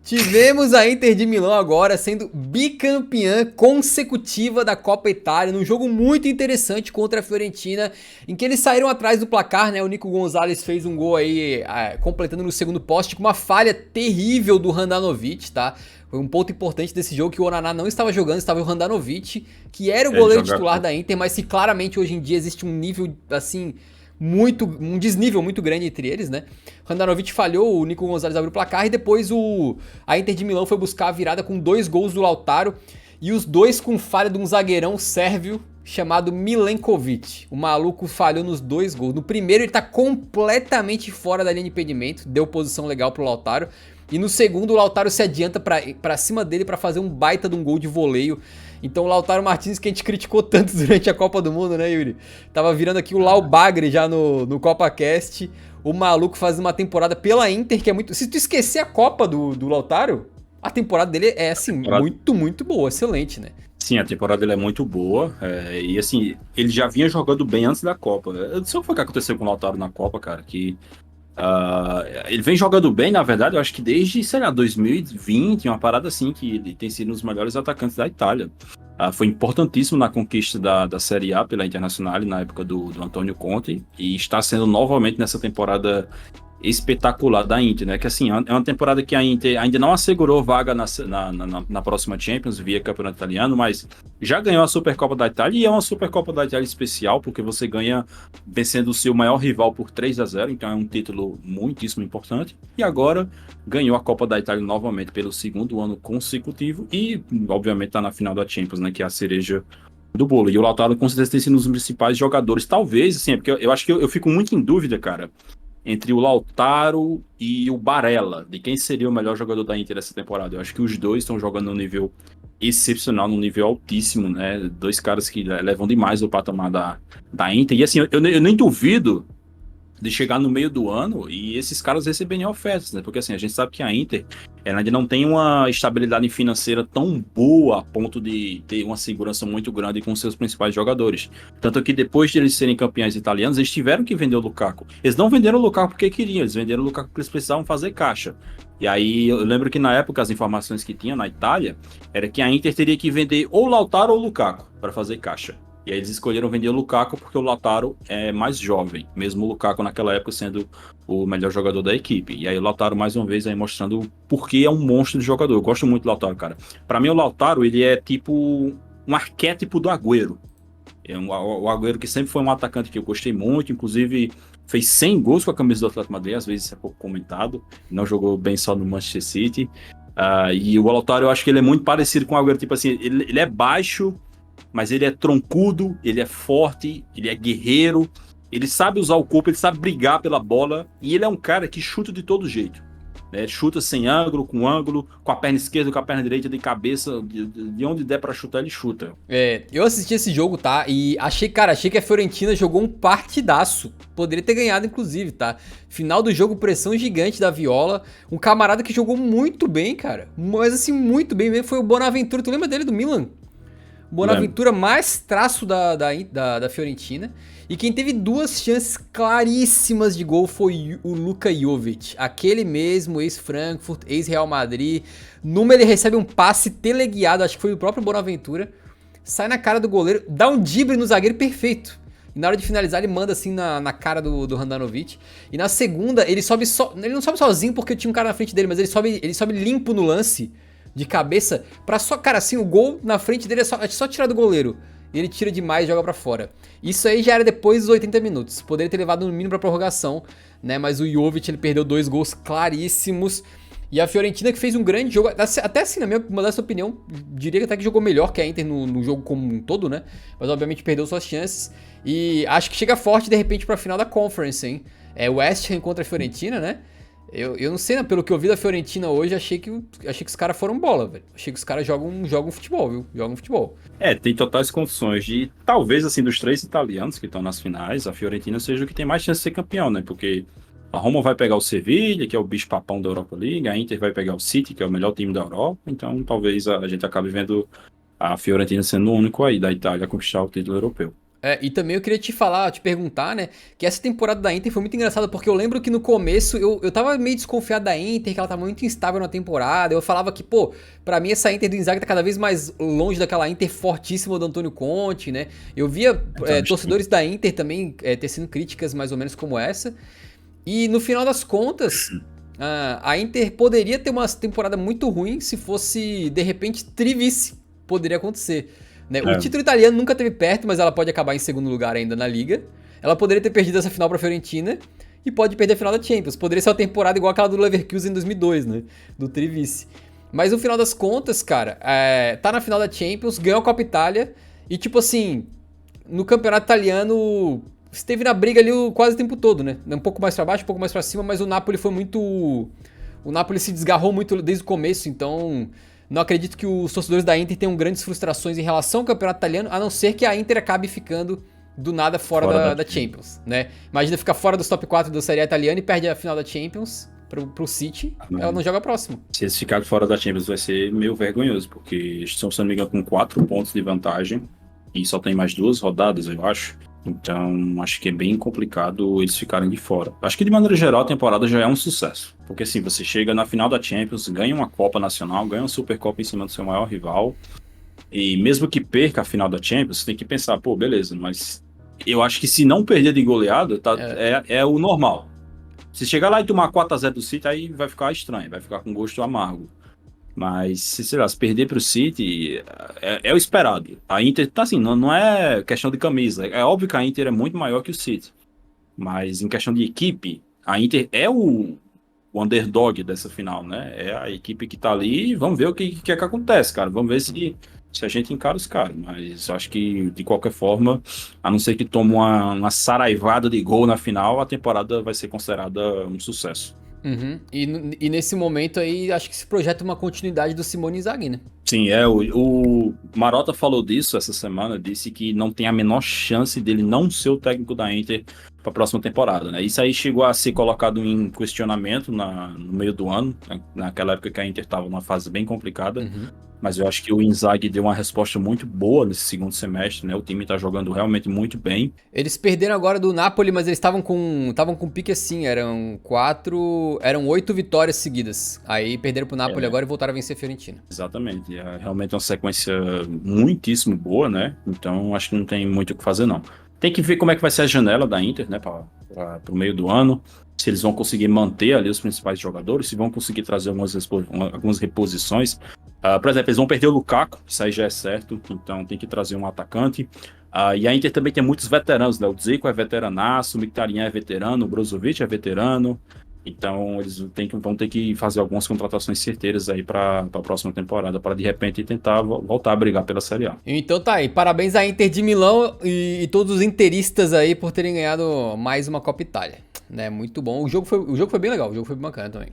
Tivemos a Inter de Milão agora sendo bicampeã consecutiva da Copa Itália, num jogo muito interessante contra a Fiorentina, em que eles saíram atrás do placar, né? O Nico Gonzalez fez um gol aí, completando no segundo poste, com uma falha terrível do Handanovic, tá? Foi um ponto importante desse jogo que o Onaná não estava jogando, estava o Handanovic, que era o goleiro titular da Inter, mas que claramente hoje em dia existe um nível, assim, um desnível muito grande entre eles, né? O Handanovic falhou, o Nico Gonzalez abriu o placar e depois a Inter de Milão foi buscar a virada com 2 gols do Lautaro e os dois com falha de um zagueirão sérvio chamado Milenkovic. O maluco falhou nos 2 gols. No primeiro ele tá completamente fora da linha de impedimento, deu posição legal pro Lautaro. E no segundo o Lautaro se adianta pra cima dele pra fazer um baita de um gol de voleio. Então o Lautaro Martins, que a gente criticou tanto durante a Copa do Mundo, né, Yuri? Tava virando aqui o Lau Bagre já no CopaCast. O maluco fazendo uma temporada pela Inter, que é muito... Se tu esquecer a Copa do Lautaro, a temporada dele é, assim, muito, muito boa, excelente, né? Sim, a temporada dele é muito boa. E, assim, ele já vinha jogando bem antes da Copa. Eu não sei o que foi que aconteceu com o Lautaro na Copa, cara, que... ele vem jogando bem, na verdade, eu acho que desde, sei lá, 2020, uma parada assim, que ele tem sido um dos melhores atacantes da Itália. Foi importantíssimo na conquista da Série A pela Internazionale na época do Antônio Conte e está sendo novamente nessa temporada espetacular da Inter, né? Que assim, é uma temporada que a Inter ainda não assegurou vaga na próxima Champions via Campeonato Italiano, mas já ganhou a Supercopa da Itália e é uma Supercopa da Itália especial, porque você ganha vencendo o seu maior rival por 3-0, então é um título muitíssimo importante. E agora ganhou a Copa da Itália novamente pelo segundo ano consecutivo e, obviamente, está na final da Champions, né? Que é a cereja do bolo. E o Lautaro com certeza tem sido um dos principais jogadores, talvez, assim, porque eu acho que eu fico muito em dúvida, cara, entre o Lautaro e o Barella, de quem seria o melhor jogador da Inter essa temporada. Eu acho que os dois estão jogando num nível excepcional, num nível altíssimo, né? 2 caras que levam demais o patamar da Inter. E assim, eu nem duvido de chegar no meio do ano e esses caras receberem ofertas, né? Porque assim, a gente sabe que a Inter ela ainda não tem uma estabilidade financeira tão boa a ponto de ter uma segurança muito grande com seus principais jogadores. Tanto que depois de eles serem campeões italianos, eles tiveram que vender o Lukaku. Eles não venderam o Lukaku porque queriam, eles venderam o Lukaku porque eles precisavam fazer caixa. E aí eu lembro que na época as informações que tinha na Itália era que a Inter teria que vender ou Lautaro ou Lukaku para fazer caixa. E aí eles escolheram vender o Lukaku porque o Lautaro é mais jovem, mesmo o Lukaku naquela época sendo o melhor jogador da equipe. E aí o Lautaro, mais uma vez, aí mostrando por que é um monstro de jogador. Eu gosto muito do Lautaro, cara. Pra mim, o Lautaro, ele é tipo um arquétipo do Agüero. O Agüero que sempre foi um atacante que eu gostei muito, inclusive fez 100 gols com a camisa do Atlético Madrid, às vezes isso é pouco comentado, não jogou bem só no Manchester City. E o Lautaro, eu acho que ele é muito parecido com o Agüero, tipo assim, ele é baixo, mas ele é troncudo, ele é forte, ele é guerreiro, ele sabe usar o corpo, ele sabe brigar pela bola, e ele é um cara que chuta de todo jeito, né? Chuta sem ângulo, com a perna esquerda, com a perna direita, de cabeça, de onde der pra chutar, ele chuta. Eu assisti esse jogo, tá? E achei que a Fiorentina jogou um partidaço. Poderia ter ganhado, inclusive, tá? Final do jogo, pressão gigante da Viola. Um camarada que jogou muito bem, cara. Mas assim, muito bem mesmo. Foi o Bonaventura. Tu lembra dele do Milan? Bonaventura mais traço da Fiorentina. E quem teve 2 chances claríssimas de gol foi o Luka Jovic. Aquele mesmo, ex-Frankfurt, ex-Real Madrid. Numa ele recebe um passe teleguiado, acho que foi o próprio Bonaventura. Sai na cara do goleiro, dá um drible no zagueiro perfeito. E na hora de finalizar ele manda assim na cara do Handanovic. E na segunda ele sobe ele não sobe sozinho porque tinha um cara na frente dele, mas ele sobe limpo no lance. De cabeça, pra só, cara, assim, o gol na frente dele é só tirar do goleiro. E ele tira demais e joga pra fora. Isso aí já era depois dos 80 minutos. Poderia ter levado no mínimo pra prorrogação, né? Mas o Jovic, ele perdeu 2 gols claríssimos. E a Fiorentina que fez um grande jogo, até assim, na minha modesta opinião, diria que até que jogou melhor que a Inter no jogo como um todo, né? Mas obviamente perdeu suas chances. E acho que chega forte de repente pra final da Conference, hein? É o West Ham contra a Fiorentina, né? Eu não sei, né? Pelo que eu vi da Fiorentina hoje, achei que os caras foram bola, velho. Achei que os caras jogam futebol, viu? Jogam futebol. Tem totais condições de, talvez, assim, dos 3 italianos que estão nas finais, a Fiorentina seja o que tem mais chance de ser campeão, né? Porque a Roma vai pegar o Sevilla, que é o bicho-papão da Europa League, a Inter vai pegar o City, que é o melhor time da Europa, então talvez a gente acabe vendo a Fiorentina sendo o único aí da Itália a conquistar o título europeu. E também eu queria te falar, te perguntar, né, que essa temporada da Inter foi muito engraçada, porque eu lembro que no começo eu tava meio desconfiado da Inter, que ela tava muito instável na temporada, eu falava que, pô, pra mim essa Inter do Inzaghi tá cada vez mais longe daquela Inter fortíssima do Antônio Conte, né, eu via torcedores da Inter também tecendo críticas mais ou menos como essa, e no final das contas, a Inter poderia ter uma temporada muito ruim se fosse, de repente, trivice, poderia acontecer. Né? O título italiano nunca teve perto, mas ela pode acabar em segundo lugar ainda na Liga. Ela poderia ter perdido essa final pra Fiorentina e pode perder a final da Champions. Poderia ser uma temporada igual aquela do Leverkusen em 2002, né? Do Trivice. Mas no final das contas, cara, tá na final da Champions, ganhou a Copa Itália e tipo assim, no campeonato italiano esteve na briga ali quase o tempo todo, né? Um pouco mais pra baixo, um pouco mais pra cima, mas o Napoli foi muito... O Napoli se desgarrou muito desde o começo, então... Não acredito que os torcedores da Inter tenham grandes frustrações em relação ao campeonato italiano, a não ser que a Inter acabe ficando do nada fora da Champions, né? Imagina ficar fora dos top 4 da Série A italiana e perde a final da Champions pro City, ela não joga próximo. Se eles ficarem fora da Champions vai ser meio vergonhoso, porque estão, se não me engano, com 4 pontos de vantagem e só tem mais 2 rodadas, eu acho. Então, acho que é bem complicado eles ficarem de fora. Acho que, de maneira geral, a temporada já é um sucesso. Porque, assim, você chega na final da Champions, ganha uma Copa Nacional, ganha uma Supercopa em cima do seu maior rival. E mesmo que perca a final da Champions, você tem que pensar, pô, beleza, mas eu acho que se não perder de goleada, é o normal. Se chegar lá e tomar 4-0 do City, aí vai ficar estranho, vai ficar com gosto amargo. Mas, sei lá, se perder pro City, é o esperado. A Inter, tá assim, não é questão de camisa. É óbvio que a Inter é muito maior que o City. Mas em questão de equipe, a Inter é o underdog dessa final, né? É a equipe que tá ali e vamos ver o que é que acontece, cara. Vamos ver se a gente encara os caras. Mas eu acho que, de qualquer forma, a não ser que tome uma saraivada de gol na final, a temporada vai ser considerada um sucesso. Uhum. E nesse momento aí, acho que se projeta uma continuidade do Simone Inzaghi, né? Sim, o Marotta falou disso essa semana, disse que não tem a menor chance dele não ser o técnico da Inter para a próxima temporada, né? Isso aí chegou a ser colocado em questionamento no meio do ano, né? Naquela época que a Inter estava numa fase bem complicada, mas eu acho que o Inzaghi deu uma resposta muito boa nesse segundo semestre, né? O time está jogando realmente muito bem. Eles perderam agora do Napoli, mas eles estavam com pique assim, eram 8 vitórias seguidas. Aí perderam pro Napoli agora e voltaram a vencer a Fiorentina. Exatamente, é realmente uma sequência muitíssimo boa, né? Então acho que não tem muito o que fazer, não. Tem que ver como é que vai ser a janela da Inter, né, para o meio do ano. Se eles vão conseguir manter ali os principais jogadores, se vão conseguir trazer algumas reposições. Por exemplo, eles vão perder o Lukaku, isso aí já é certo, então tem que trazer um atacante. E a Inter também tem muitos veteranos, né? O Dzeko é veteranaço, o Mkhitaryan é veterano, o Brozovic é veterano. Então eles vão ter que fazer algumas contratações certeiras aí para a próxima temporada, para de repente tentar voltar a brigar pela Série A. Então tá aí, parabéns à Inter de Milão e todos os interistas aí por terem ganhado mais uma Copa Itália, né? Muito bom. O jogo foi bem legal, o jogo foi bem bacana também.